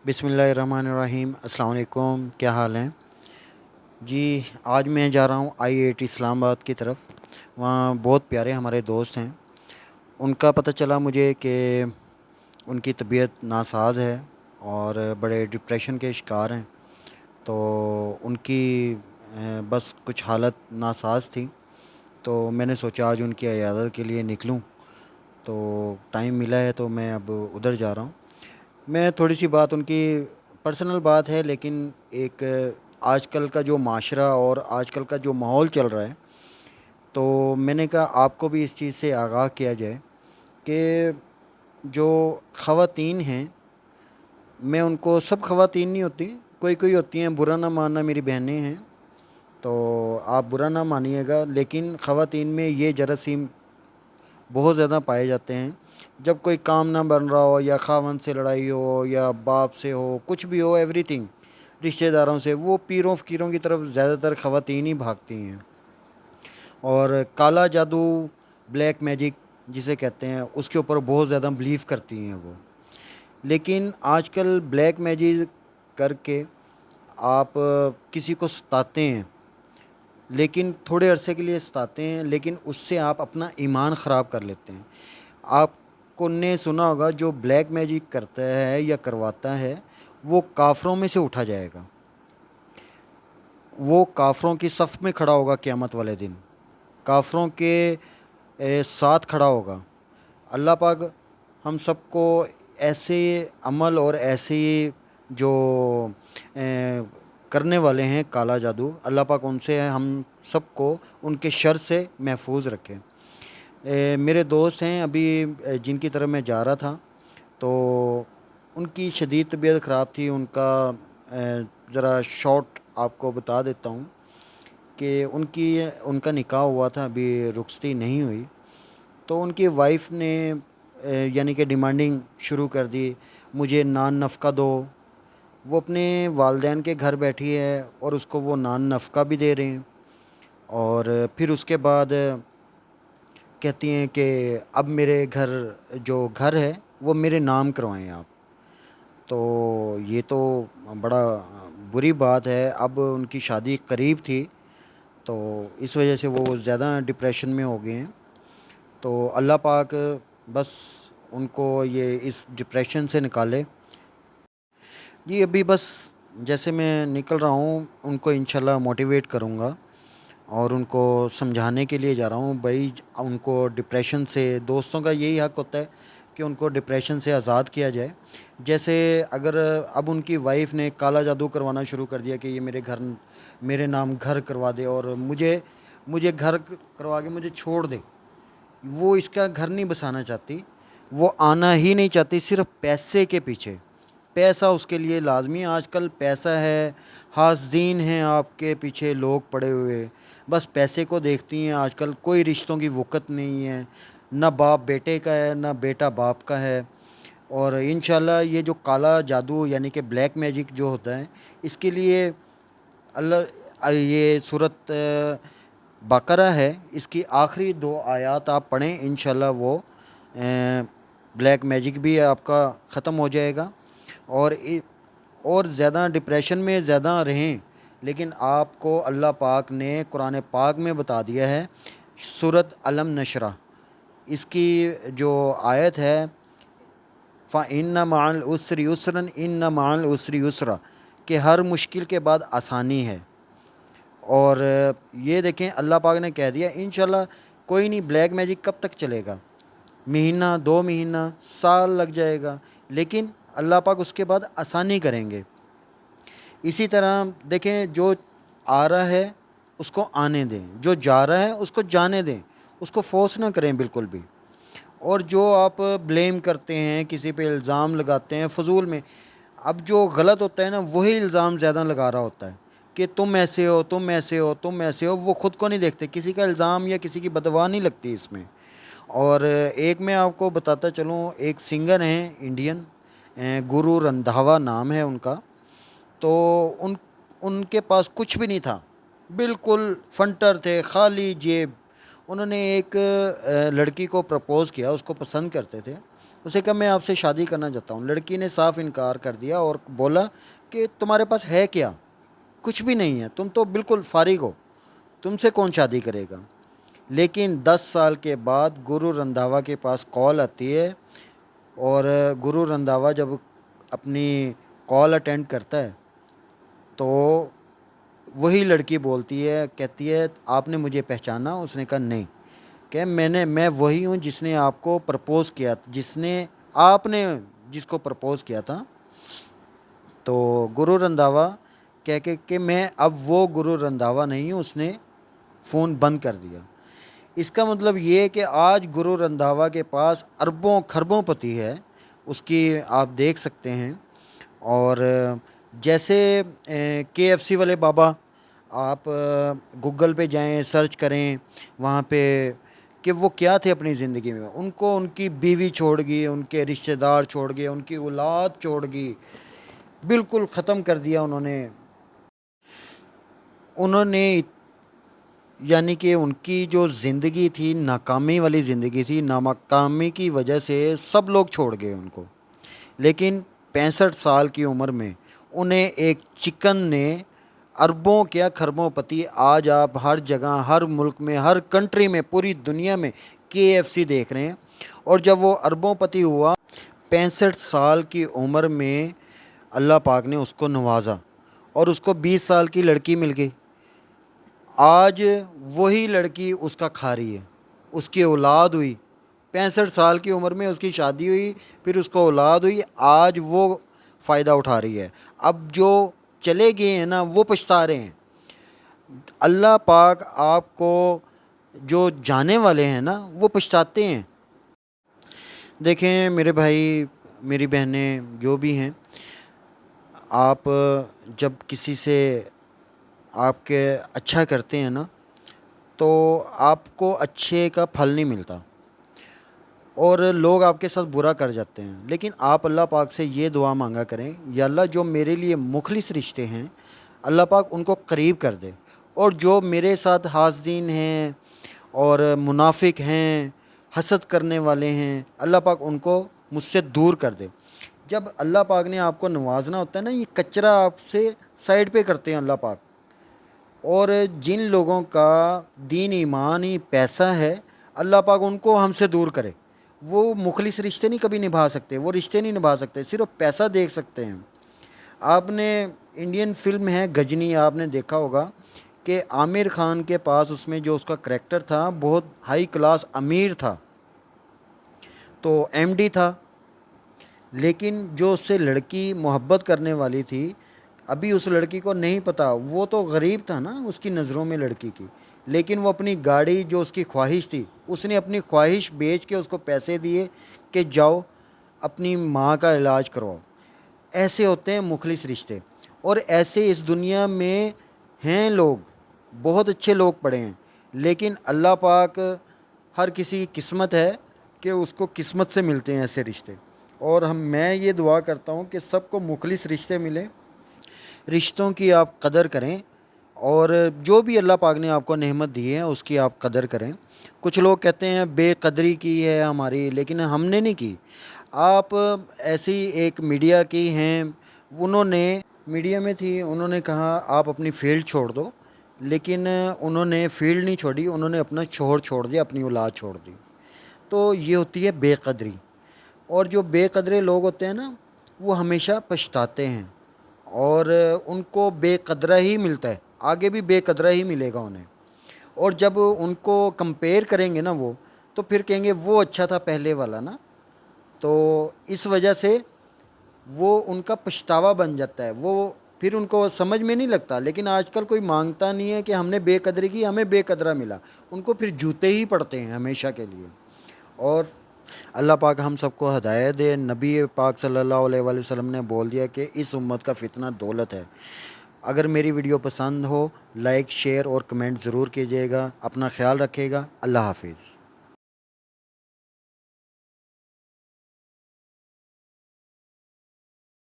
बिस्मिल्लाहिर्रहमानिर्रहीम। अस्सलाम वालेकुम। क्या हाल हैं जी। आज मैं जा रहा हूँ IIT इस्लामाबाद की तरफ। वहाँ बहुत प्यारे हमारे दोस्त हैं। उनका पता चला मुझे कि उनकी तबीयत नासाज है और बड़े डिप्रेशन के शिकार हैं। तो उनकी बस कुछ हालत नासाज थी। तो मैंने सोचा आज उनकी इयादत के लिए निकलूं। तो टाइम मिला है तो मैं अब उधर जा रहा हूँ। मैं थोड़ी सी बात उनकी पर्सनल बात है, लेकिन एक आजकल का जो माशरा और आजकल का जो माहौल चल रहा है, तो मैंने कहा आपको भी इस चीज़ से आगाह किया जाए कि जो ख़वातीन हैं, मैं उनको, सब ख़वातीन नहीं होती, कोई कोई होती हैं, बुरा ना मानना, मेरी बहनें हैं तो आप बुरा ना मानिएगा, लेकिन ख़वातीन में ये जरासीम बहुत ज़्यादा पाए जाते हैं। जब कोई काम ना बन रहा हो, या खावंद से लड़ाई हो, या बाप से हो, कुछ भी हो, एवरीथिंग, रिश्तेदारों से, वो पीरों फ़कीरों की तरफ ज़्यादातर ख़वातीन ही भागती हैं। और काला जादू, ब्लैक मैजिक जिसे कहते हैं, उसके ऊपर बहुत ज़्यादा बिलीव करती हैं वो। लेकिन आजकल ब्लैक मैजिक करके आप किसी को सताते हैं, लेकिन थोड़े अरसे के लिए सताते हैं, लेकिन उससे आप अपना ईमान ख़राब कर लेते हैं। आपको ने सुना होगा, जो ब्लैक मैजिक करता है या करवाता है, वो काफ़रों में से उठा जाएगा। वो काफ़रों की सफ़ में खड़ा होगा क़यामत वाले दिन, काफ़रों के साथ खड़ा होगा। अल्लाह पाक हम सबको ऐसे अमल और ऐसे जो करने वाले हैं काला जादू, अल्लाह पाक उनसे हम सबको उनके शर से महफूज रखें। मेरे दोस्त हैं अभी, जिनकी तरफ मैं जा रहा था, तो उनकी शदीद तबीयत ख़राब थी। उनका ज़रा शॉर्ट आपको बता देता हूँ कि उनका निकाह हुआ था, अभी रुखसती नहीं हुई। तो उनकी वाइफ ने यानी कि डिमांडिंग शुरू कर दी, मुझे नान नफ़का दो। वो अपने वालदैन के घर बैठी है और उसको वो नान नफ़का भी दे रहे हैं। और फिर उसके बाद कहती हैं कि अब मेरे घर, जो घर है वो मेरे नाम करवाएं आप। तो ये तो बड़ा बुरी बात है। अब उनकी शादी करीब थी, तो इस वजह से वो ज़्यादा डिप्रेशन में हो गए हैं। तो अल्लाह पाक बस उनको ये इस डिप्रेशन से निकाले जी। अभी बस जैसे मैं निकल रहा हूँ, उनको इंशाल्लाह मोटिवेट करूँगा और उनको समझाने के लिए जा रहा हूँ भाई, उनको डिप्रेशन से, दोस्तों का यही हक़ होता है कि उनको डिप्रेशन से आज़ाद किया जाए। जैसे अगर अब उनकी वाइफ ने काला जादू करवाना शुरू कर दिया कि ये मेरे नाम घर करवा दे और मुझे मुझे घर करवा के मुझे छोड़ दे। वो इसका घर नहीं बसाना चाहती, वो आना ही नहीं चाहती, सिर्फ पैसे के पीछे। पैसा उसके लिए लाजमी है, आजकल पैसा है, हासदीन हैं आपके पीछे लोग पड़े हुए, बस पैसे को देखती हैं। आजकल कोई रिश्तों की वक़्त नहीं है, ना बाप बेटे का है, ना बेटा बाप का है। और इंशाल्लाह ये जो काला जादू यानी कि ब्लैक मैजिक जो होता है, इसके लिए अल्लाह, ये सूरत बकरा है, इसकी आखिरी दो आयत आप पढ़ें, इंशाल्लाह वो ब्लैक मैजिक भी आपका ख़त्म हो जाएगा। और और ज़्यादा डिप्रेशन में ज़्यादा रहें, लेकिन आपको अल्लाह पाक ने कुरान पाक में बता दिया है, सूरत अलम नशरा, इसकी जो आयत है, फ़इन्न मअल उसरि युस्रन इन्न मअल उसरि युस्रा, कि हर मुश्किल के बाद आसानी है। और ये देखें, अल्लाह पाक ने कह दिया इंशाल्लाह कोई नहीं, ब्लैक मैजिक कब तक चलेगा, महीना, 2 महीना, साल लग जाएगा, लेकिन अल्लाह पाक उसके बाद आसानी करेंगे। इसी तरह देखें, जो आ रहा है उसको आने दें, जो जा रहा है उसको जाने दें, उसको फोर्स ना करें बिल्कुल भी। और जो आप ब्लेम करते हैं, किसी पे इल्ज़ाम लगाते हैं फ़जूल में, अब जो गलत होता है ना, वही इल्ज़ाम ज़्यादा लगा रहा होता है कि तुम ऐसे हो, तुम ऐसे हो, तुम ऐसे हो। वो ख़ुद को नहीं देखते, किसी का इल्ज़ाम या किसी की बदवा नहीं लगती इसमें। और एक मैं आपको बताता चलूँ, एक सिंगर हैं इंडियन, गुरु रंधावा नाम है उनका। तो उनके पास कुछ भी नहीं था, बिल्कुल फंटर थे, खाली जेब। उन्होंने एक लड़की को प्रपोज़ किया, उसको पसंद करते थे। उसे कहा मैं आपसे शादी करना चाहता हूँ। लड़की ने साफ इनकार कर दिया और बोला कि तुम्हारे पास है क्या, कुछ भी नहीं है, तुम तो बिल्कुल फारिग हो, तुमसे कौन शादी करेगा। लेकिन 10 साल के बाद गुरु रंधावा के पास कॉल आती है, और गुरु रंधावा जब अपनी कॉल अटेंड करता है तो वही लड़की बोलती है, कहती है आपने मुझे पहचाना। उसने कहा नहीं, कि मैं वही हूँ जिसने आपको प्रपोज़ किया, जिसने आपने जिसको प्रपोज़ किया था। तो गुरु रंधावा कह के कि मैं अब वो गुरु रंधावा नहीं हूँ, उसने फ़ोन बंद कर दिया। इसका मतलब ये है कि आज गुरु रंधावा के पास अरबों खरबों पति है, उसकी आप देख सकते हैं। और जैसे KFC वाले बाबा, आप गूगल पे जाएं, सर्च करें वहाँ पे कि वो क्या थे अपनी ज़िंदगी में। उनको उनकी बीवी छोड़ गई, उनके रिश्तेदार छोड़ गए, उनकी औलाद छोड़ गई, बिल्कुल ख़त्म कर दिया उन्होंने। उन्होंने यानी कि उनकी जो ज़िंदगी थी नाकामी वाली ज़िंदगी थी, नाकामी की वजह से सब लोग छोड़ गए उनको। लेकिन 65 साल की उम्र में उन्हें एक चिकन ने अरबों क्या खरबों पति, आज आप हर जगह, हर मुल्क में, हर कंट्री में, पूरी दुनिया में KFC देख रहे हैं। और जब वो अरबों पति हुआ, 65 साल की उम्र में अल्लाह पाक ने उसको नवाजा और उसको 20 साल की लड़की मिल गई। आज वही लड़की उसका खा रही है, उसकी औलाद हुई, 65 साल की उम्र में उसकी शादी हुई, फिर उसको औलाद हुई, आज वो फ़ायदा उठा रही है। अब जो चले गए हैं ना, वो पछता रहे हैं। अल्लाह पाक आपको, जो जाने वाले हैं ना, वो पछताते हैं। देखें मेरे भाई, मेरी बहनें जो भी हैं, आप जब किसी से आपके अच्छा करते हैं ना, तो आपको अच्छे का फल नहीं मिलता और लोग आपके साथ बुरा कर जाते हैं। लेकिन आप अल्लाह पाक से ये दुआ मांगा करें, या अल्लाह जो मेरे लिए मुखलिस रिश्ते हैं, अल्लाह पाक उनको करीब कर दे, और जो मेरे साथ हासदीन हैं और मुनाफिक हैं, हसद करने वाले हैं, अल्लाह पाक उनको मुझसे दूर कर दे। जब अल्लाह पाक ने आपको नवाजना होता है ना, ये कचरा आपसे साइड पे करते हैं अल्लाह पाक। और जिन लोगों का दीन ईमान ही पैसा है, अल्लाह पाक उनको हमसे दूर करे। वो मुखलिस रिश्ते नहीं कभी निभा सकते, वो रिश्ते नहीं निभा सकते, सिर्फ पैसा देख सकते हैं। आपने इंडियन फिल्म है गजनी, आपने देखा होगा कि आमिर खान के पास उसमें जो उसका करैक्टर था, बहुत हाई क्लास अमीर था, तो MD था। लेकिन जो उससे लड़की मोहब्बत करने वाली थी, अभी उस लड़की को नहीं पता, वो तो गरीब था ना उसकी नज़रों में लड़की की। लेकिन वो अपनी गाड़ी, जो उसकी ख्वाहिश थी, उसने अपनी ख्वाहिश बेच के उसको पैसे दिए कि जाओ अपनी माँ का इलाज करवाओ। ऐसे होते हैं मुखलिस रिश्ते। और ऐसे इस दुनिया में हैं लोग, बहुत अच्छे लोग पड़े हैं, लेकिन अल्लाह पाक, हर किसी की किस्मत है कि उसको किस्मत से मिलते हैं ऐसे रिश्ते। और मैं ये दुआ करता हूँ कि सबको मुखलिस रिश्ते मिले, रिश्तों की आप कदर करें, और जो भी अल्लाह पाक ने आपको नेमत दी है उसकी आप कदर करें। कुछ लोग कहते हैं बेकदरी की है हमारी, लेकिन हमने नहीं की। आप ऐसी एक मीडिया की हैं, उन्होंने मीडिया में थी, उन्होंने कहा आप अपनी फील्ड छोड़ दो, लेकिन उन्होंने फील्ड नहीं छोड़ी, उन्होंने अपना शोहर छोड़ दिया, अपनी औलाद छोड़ दी। तो ये होती है बेकदरी। और जो बेकदरे लोग होते हैं ना, वो हमेशा पछताते हैं, और उनको बेकदरा ही मिलता है, आगे भी बेकदरा ही मिलेगा उन्हें। और जब उनको कंपेयर करेंगे ना वो, तो फिर कहेंगे वो अच्छा था पहले वाला ना। तो इस वजह से वो उनका पछतावा बन जाता है, वो फिर उनको समझ में नहीं लगता। लेकिन आजकल कोई मांगता नहीं है कि हमने बेकदरी की, हमें बेकदरा मिला, उनको फिर जूते ही पड़ते हैं हमेशा के लिए। और अल्लाह पाक हम सबको हदायत दे। नबी पाक सल्लल्लाहु अलैहि वसल्लम ने बोल दिया कि इस उम्मत का फितना दौलत है। अगर मेरी वीडियो पसंद हो, लाइक, शेयर और कमेंट ज़रूर कीजिएगा। अपना ख्याल रखिएगा। अल्लाह हाफिज़।